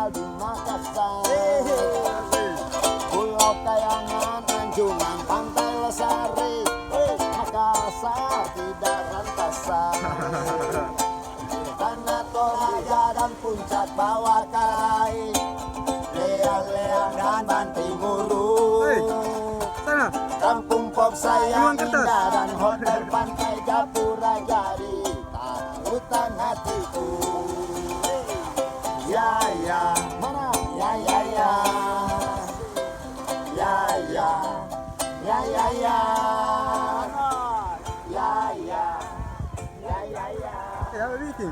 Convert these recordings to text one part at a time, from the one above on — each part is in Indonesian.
Aldi Makassar, Pulau Kayangan, Anjungan, Pantai Losari, Makassar tidak rantasan. Tanah Toraja dan Puncak Bawah Karai, Leang-leang dan Bantimurung, Kampung Pop sayang indah dan hotel pantai Gapura jadi tarutan hatiku. Ya ya, mana? Ya ya ya, ya ya, ya ya ya, ya ya, ya ya ya. Ya bikin.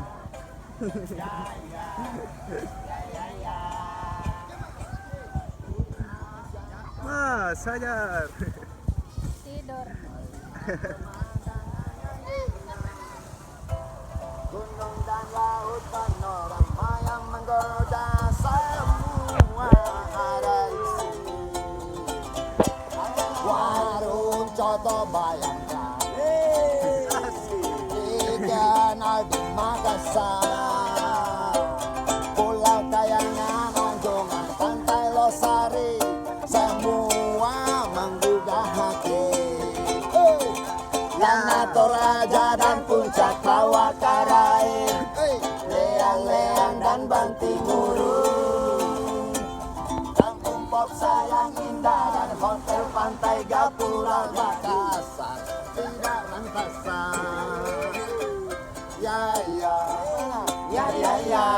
Ya ya, ya ya ya. Mas Hajar. Tidur. Gunung dan laut panorama yang menggoda semua ada di sini. Warung coto bayangkan ikan Aldi Makassar, Pulau Kayangan, Anjungan, Pantai Losari, semua menggugah hati. Tanah Toraja dan Puncak Bawah Karai, Leang-leang dan Bantimurung, Kampung Pop sayang indah dan hotel pantai Gapura Makassar tidak rantasan. Ya ya, ya ya ya.